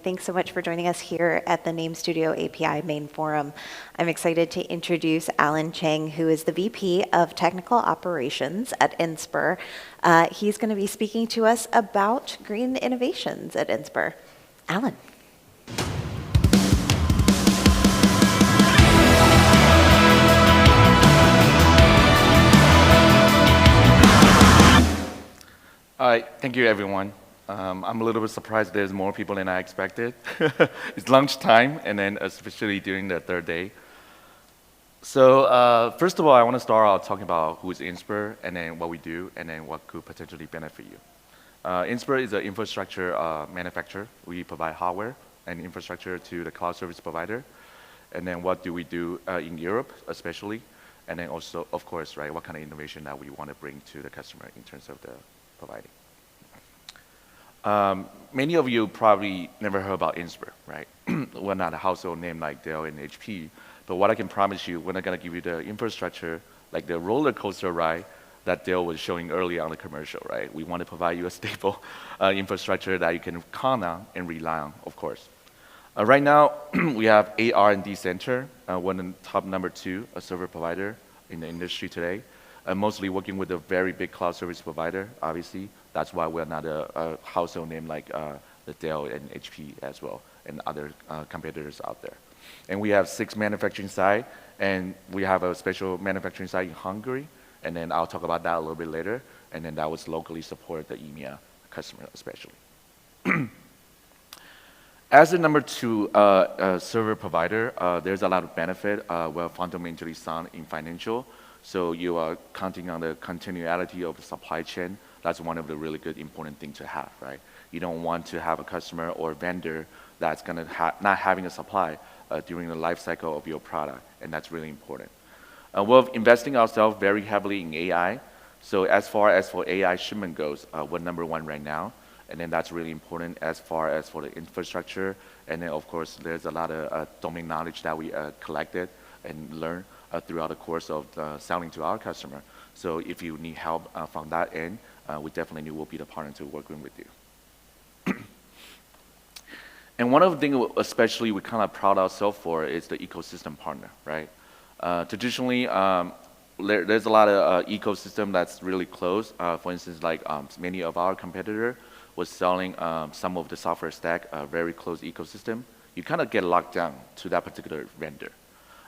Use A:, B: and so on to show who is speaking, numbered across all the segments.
A: Thanks so much for joining us here at the Name Studio API Main Forum. I'm excited to introduce Alan Chang, who is the VP of Technical Operations at Inspur. He's going to be speaking to us about green innovations at Inspur. Alan.
B: All right, thank you, everyone. I'm a little bit surprised there's more people than I expected. It's lunchtime, and then especially during the third day. So first of all, I want to start out talking about who is Inspur, and then what we do, and then what could potentially benefit you. Inspur is an infrastructure manufacturer. We provide hardware and infrastructure to the cloud service provider. And then what do we do in Europe, especially? And then also, of course, right, what kind of innovation that we want to bring to the customer in terms of the providing. Many of you probably never heard about Inspur, right? We're not a household name like Dell and HP, but what I can promise you, we're not going to give you the infrastructure like the roller coaster ride that Dell was showing earlier on the commercial, right? We want to provide you a stable infrastructure that you can count on and rely on, of course. Right now, we have 8 R&D center, one in top number 2, a server provider in the industry today. Mostly working with a very big cloud service provider, obviously. That's why we're not a household name like the Dell and HP as well, and other competitors out there. And we have 6 manufacturing sites, and we have a special manufacturing site in Hungary, and then I'll talk about that a little bit later, and then that was locally support the EMEA customer especially. As the number 2 server provider, there's a lot of benefit. We're fundamentally sound in financial. So you are counting on the continuality of the supply chain. That's one of the really good important things to have, right? You don't want to have a customer or vendor that's going to not having a supply during the life cycle of your product, and that's really important. We're investing ourselves very heavily in AI. So as far as for AI shipment goes, we're number 1 right now, and then that's really important as far as for the infrastructure. And then of course, there's a lot of domain knowledge that we collected and learned throughout the course of selling to our customer. So if you need help from that end, we definitely will be the partner to work with you. And one of the things especially we kind of proud ourselves for is the ecosystem partner, right? Traditionally, there's a lot of ecosystem that's really close. For instance, like many of our competitors was selling some of the software stack, very close ecosystem. You kind of get locked down to that particular vendor.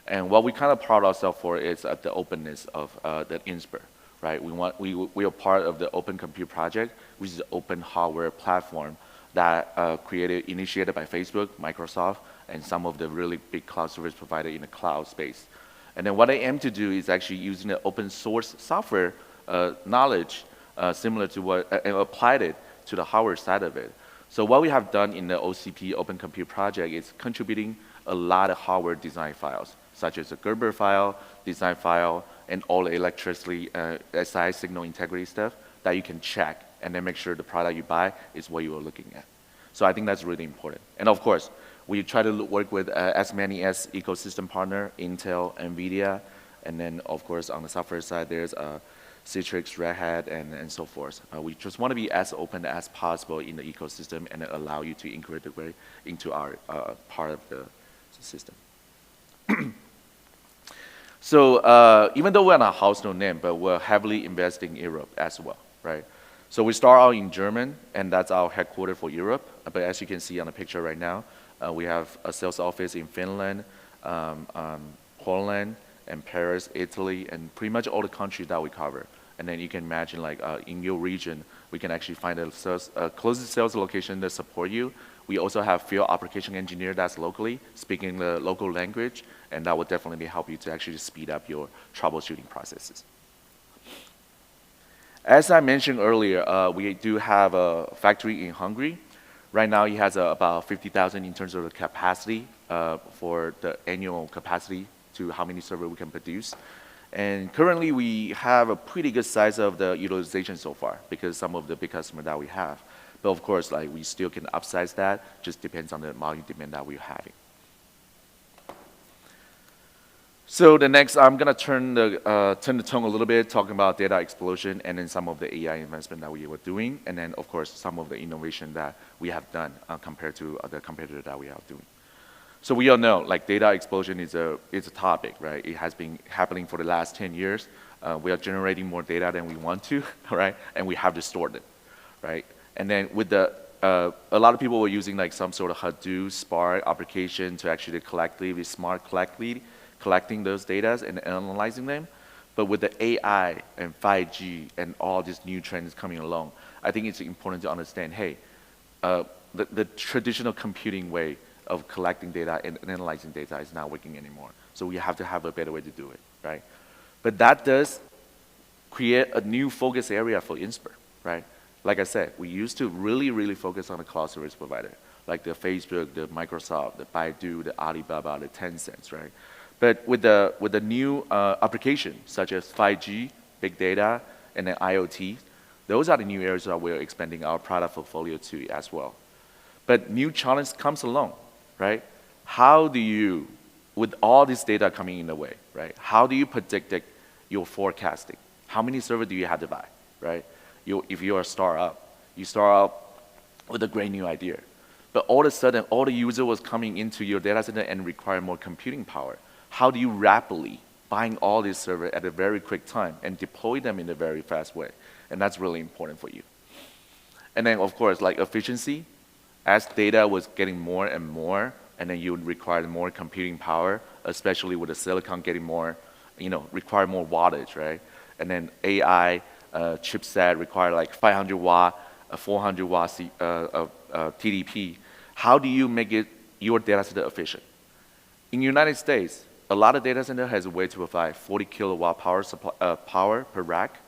B: And what we kind of proud ourselves for is the openness of the Inspur, right? We are part of the Open Compute project, which is an open hardware platform that initiated by Facebook, Microsoft, and some of the really big cloud service providers in the cloud space. And then what I aim to do is actually using the open source software knowledge similar to what, and applied it to the hardware side of it. So what we have done in the OCP Open Compute project is contributing a lot of hardware design files, such as a Gerber file, design file, and all the electricity, SI signal integrity stuff that you can check and then make sure the product you buy is what you are looking at. So I think that's really important. And of course, we try to work with as many as ecosystem partner, Intel, NVIDIA, and then of course on the software side, there's Citrix, Red Hat, and so forth. We just want to be as open as possible in the ecosystem and allow you to integrate into our part of the system. So even though we're not a household name, but we're heavily investing in Europe as well, right? So we start out in Germany, and that's our headquarters for Europe. But as you can see on the picture right now, we have a sales office in Finland, Poland, and Paris, Italy, and pretty much all the countries that we cover. And then you can imagine, like in your region, we can actually find a closest sales location that support you. We also have field application engineer that's locally speaking the local language, and that will definitely help you to actually speed up your troubleshooting processes. As I mentioned earlier, we do have a factory in Hungary. Right now, it has about 50,000 in terms of the capacity for the annual capacity to how many servers we can produce. And currently, we have a pretty good size of the utilization so far because some of the big customers that we have. But of course, like we still can upsize that. Just depends on the volume demand that we're having. So the next, I'm gonna turn the tone a little bit, talking about data explosion and then some of the AI investment that we were doing, and then of course some of the innovation that we have done compared to other competitors that we are doing. So we all know, like data explosion is a topic, right? It has been happening for the last 10 years. We are generating more data than we want to, right? And we have to store it, right? And then with the a lot of people were using like some sort of Hadoop, Spark application to actually collectively, collecting those data and analyzing them. But with the AI and 5G and all these new trends coming along, I think it's important to understand, hey, the traditional computing way of collecting data and analyzing data is not working anymore. So we have to have a better way to do it, right? But that does create a new focus area for Inspur, right? Like I said, we used to really focus on the cloud service provider, like the Facebook, the Microsoft, the Baidu, the Alibaba, the Tencent, right? But with the new application, such as 5G, big data, and then IoT, those are the new areas that we're expanding our product portfolio to as well. But new challenge comes along, right? How do you, with all this data coming in the way, right? How do you predict your forecasting? How many servers do you have to buy, right? If you're a startup, you start out with a great new idea. But all of a sudden, all the user was coming into your data center and require more computing power. How do you rapidly buying all these servers at a very quick time and deploy them in a very fast way? And that's really important for you. And then, of course, like efficiency, as data was getting more and more, and then you would require more computing power, especially with the silicon getting more, require more wattage, right? And then AI chipset require like 500 watt, 400 watt TDP. How do you make your data center efficient? In the United States, a lot of data center has a way to provide 40 kilowatt power per rack,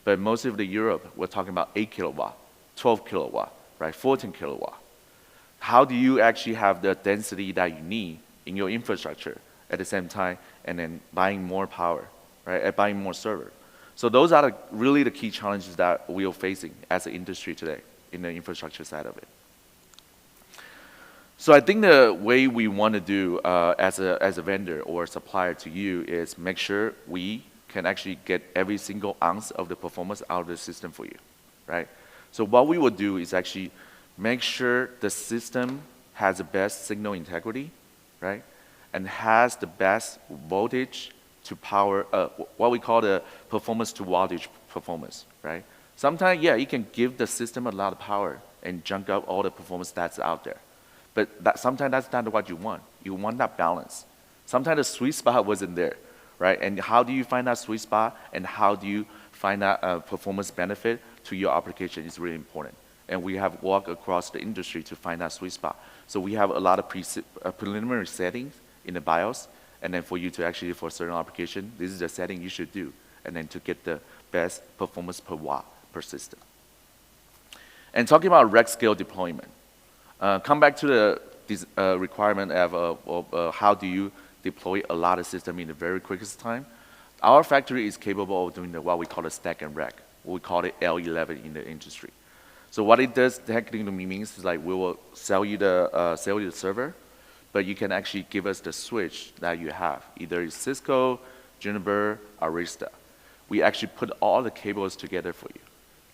B: but most of the Europe, we're talking about 8 kilowatt, 12 kilowatt, right, 14 kilowatt. How do you actually have the density that you need in your infrastructure at the same time, and then buying more power, right, and buying more server? So those are really the key challenges that we are facing as an industry today in the infrastructure side of it. So I think the way we want to do as a vendor or supplier to you is make sure we can actually get every single ounce of the performance out of the system for you, right? So what we will do is actually make sure the system has the best signal integrity, right? And has the best voltage to power, what we call the performance to wattage performance, right? Sometimes, yeah, you can give the system a lot of power and junk up all the performance that's out there. But sometimes that's not what you want. You want that balance. Sometimes the sweet spot wasn't there, right? And how do you find that sweet spot, and how do you find that performance benefit to your application is really important. And we have walked across the industry to find that sweet spot. So we have a lot of preliminary settings in the BIOS, and then for you to actually, for a certain application, this is the setting you should do, and then to get the best performance per watt per system. And talking about rack scale deployment, come back to this requirement of how do you deploy a lot of system in the very quickest time. Our factory is capable of doing what we call a stack and rack. We call it L11 in the industry. So what it does technically means is like we will sell you the server, but you can actually give us the switch that you have. Either it's Cisco, Juniper, Arista. We actually put all the cables together for you.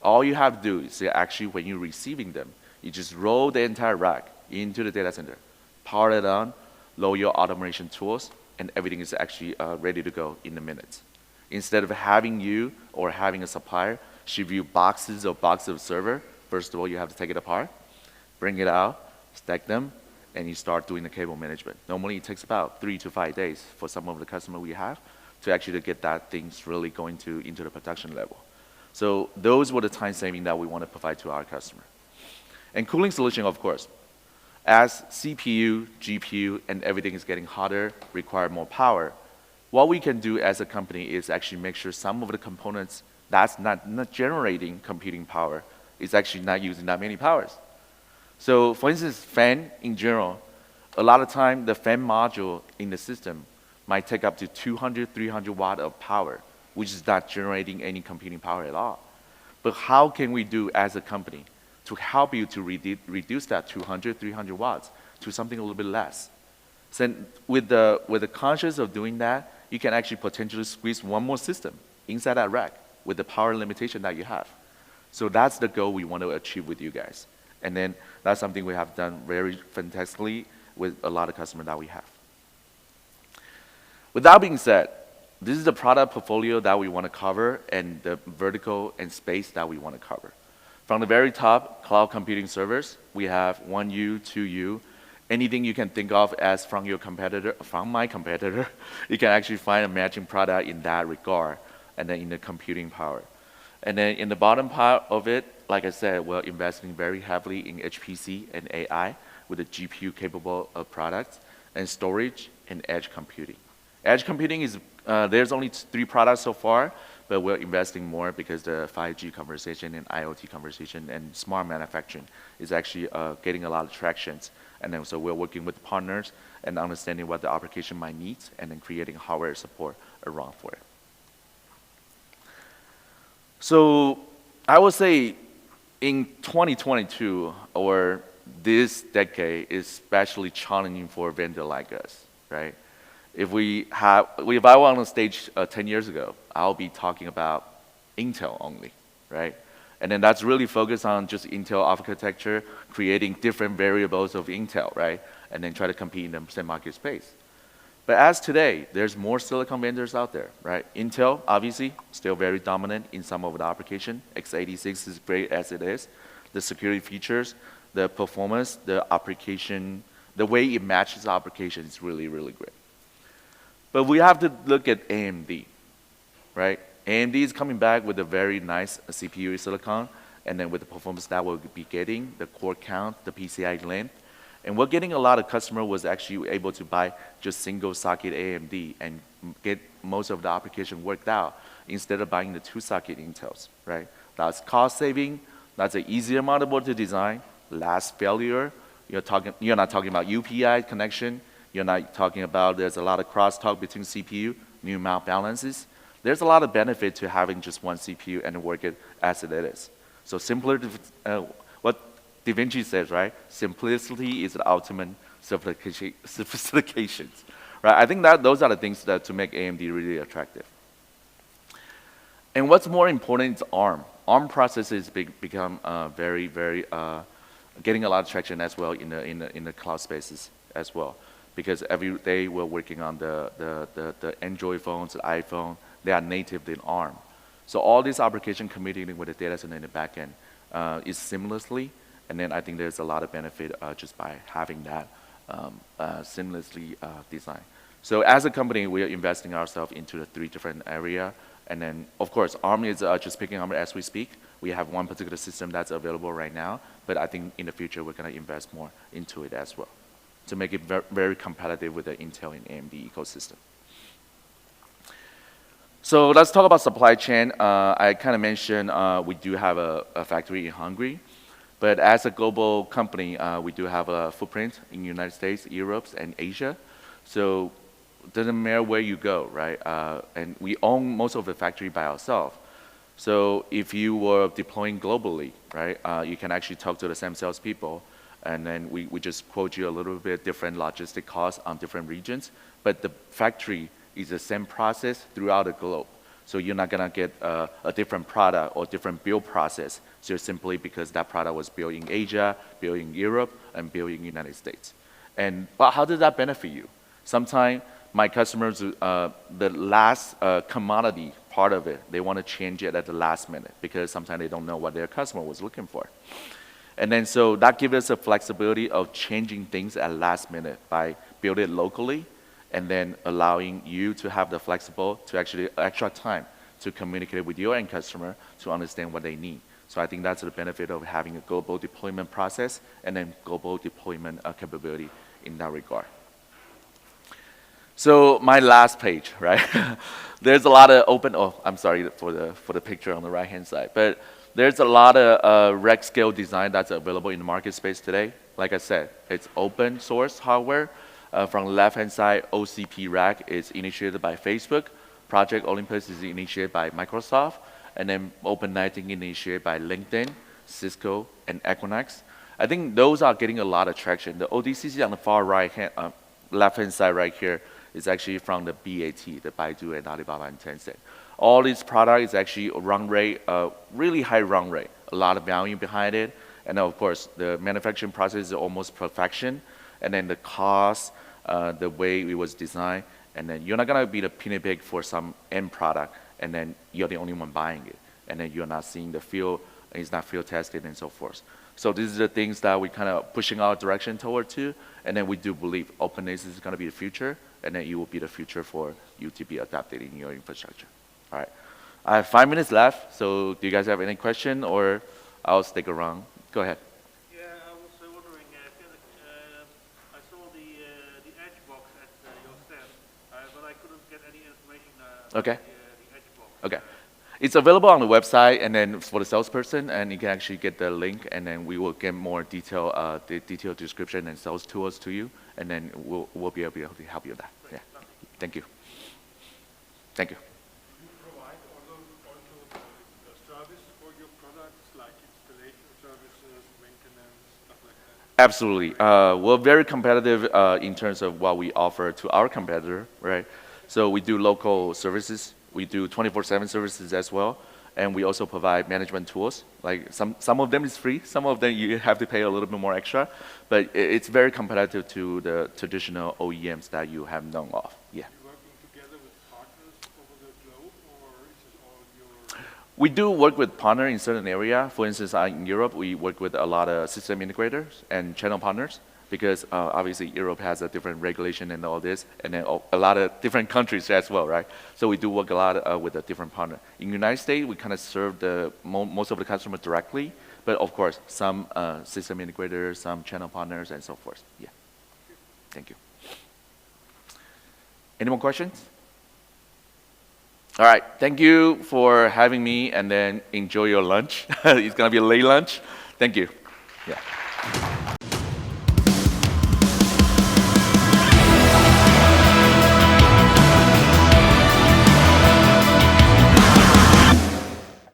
B: All you have to do is actually when you're receiving them, you just roll the entire rack into the data center, power it on, load your automation tools, and everything is actually ready to go in a minute. Instead of having you or having a supplier ship you boxes of server, first of all, you have to take it apart, bring it out, stack them, and you start doing the cable management. Normally, it takes about 3 to 5 days for some of the customers we have to actually get that things really going into the production level. So those were the time saving that we want to provide to our customer. And cooling solution, of course. As CPU, GPU, and everything is getting hotter, require more power, what we can do as a company is actually make sure some of the components that's not generating computing power is actually not using that many powers. So for instance, fan in general, a lot of time the fan module in the system might take up to 200, 300 watt of power, which is not generating any computing power at all. But how can we do as a company to help you to reduce that 200, 300 watts to something a little bit less? So with the conscious of doing that, you can actually potentially squeeze one more system inside that rack with the power limitation that you have. So that's the goal we want to achieve with you guys. And then that's something we have done very fantastically with a lot of customers that we have. With that being said, this is the product portfolio that we want to cover and the vertical and space that we want to cover. From the very top, cloud computing servers, we have 1U, 2U, anything you can think of as from your competitor, from my competitor, you can actually find a matching product in that regard, and then in the computing power. And then in the bottom part of it, like I said, we're investing very heavily in HPC and AI with the GPU capable of products, and storage and edge computing. Edge computing is, there's only 3 products so far, but we're investing more because the 5G conversation and IoT conversation and smart manufacturing is actually getting a lot of tractions. And then so we're working with partners and understanding what the application might need and then creating hardware support around for it. So I would say in 2022 or this decade is especially challenging for a vendor like us, right? If I were on the stage 10 years ago, I'll be talking about Intel only, right? And then that's really focused on just Intel architecture, creating different variables of Intel, right? And then try to compete in the same market space. But as today, there's more silicon vendors out there, right? Intel, obviously, still very dominant in some of the application. x86 is great as it is. The security features, the performance, the application, the way it matches the application is really, really great. But we have to look at AMD, right? AMD is coming back with a very nice CPU silicon, and then with the performance that we'll be getting, the core count, the PCI length. And we're getting a lot of customers was actually able to buy just single socket AMD and get most of the application worked out instead of buying the 2-socket Intels, right? That's cost saving, that's an easier motherboard to design, less failure. You're not talking about UPI connection. You're not talking about there's a lot of crosstalk between CPU, new mount balances. There's a lot of benefit to having just one CPU and work it as it is. So simpler, what Da Vinci says, right? Simplicity is the ultimate sophistications, right? I think that those are the things that to make AMD really attractive. And what's more important is ARM. ARM processors become very, very getting a lot of traction as well in the cloud spaces as well. Because every day we're working on the Android phones, the iPhone, they are native in ARM. So all these application communicating with the data center in the back end is seamlessly, and then I think there's a lot of benefit just by having that seamlessly designed. So as a company, we are investing ourselves into the 3 different areas, and then of course ARM is just picking up as we speak. We have one particular system that's available right now, but I think in the future we're going to invest more into it as well, to make it very competitive with the Intel and AMD ecosystem. So let's talk about supply chain. I kind of mentioned we do have a factory in Hungary, but as a global company, we do have a footprint in the United States, Europe, and Asia. So it doesn't matter where you go, right? And we own most of the factory by ourselves. So if you were deploying globally, right, you can actually talk to the same salespeople, and then we just quote you a little bit different logistic costs on different regions, but the factory is the same process throughout the globe. So you're not gonna get a different product or different build process just simply because that product was built in Asia, built in Europe, and built in the United States. But how does that benefit you? Sometimes my customers, the last commodity part of it, they want to change it at the last minute because sometimes they don't know what their customer was looking for. And then so that gives us a flexibility of changing things at last minute by building it locally and then allowing you to have the flexible to actually extra time to communicate with your end customer to understand what they need. So I think that's the benefit of having a global deployment process and then global deployment capability in that regard. So my last page, right? There's a lot of open, I'm sorry for the picture on the right-hand side, but there's a lot of rack scale design that's available in the market space today. Like I said, it's open source hardware. From the left-hand side, OCP rack is initiated by Facebook. Project Olympus is initiated by Microsoft. And then Open Lighting initiated by LinkedIn, Cisco, and Equinix. I think those are getting a lot of traction. The ODCC on the far left-hand side right here is actually from the BAT, the Baidu and Alibaba and Tencent. All these products is actually a run rate, really high run rate, a lot of value behind it. And of course, the manufacturing process is almost perfection. And then the cost, the way it was designed, and then you're not gonna be the guinea pig for some end product, and then you're the only one buying it. And then you're not seeing the field, it's not field tested and so forth. So these are the things that we kind of pushing our direction toward to, and then we do believe openness is gonna be the future, and then it will be the future for you to be adapted in your infrastructure. All right, I have 5 minutes left, so do you guys have any question, or I'll stick around? Go ahead.
C: Yeah, I was wondering, I saw the edge box at your stand, but I couldn't get any information about
B: Okay.
C: the edge box.
B: Okay. It's available on the website, and then for the salesperson, and you can actually get the link, and then we will get more detail, the detailed description and sales tools to you, and then we'll be able to help you with that. Yeah. Thank you. Thank you.
C: Do you provide also the service for your products, like installation services, maintenance, stuff like that?
B: Absolutely. We're very competitive in terms of what we offer to our competitor, right? So we do local services. We do 24/7 services as well. And we also provide management tools. Like some of them is free, some of them you have to pay a little bit more extra. But it's very competitive to the traditional OEMs that you have known of. Yeah.
C: Are you working together with partners over the globe, or is it all your...
B: We do work with partners in certain area. For instance, in Europe, we work with a lot of system integrators and channel partners, because obviously Europe has a different regulation and all this, and then a lot of different countries as well, right? So we do work a lot with a different partner. In the United States, we kind of serve most of the customers directly, but of course, some system integrators, some channel partners, and so forth. Yeah. Thank you. Any more questions? All right, thank you for having me, and then enjoy your lunch. It's gonna be a late lunch. Thank you. Yeah.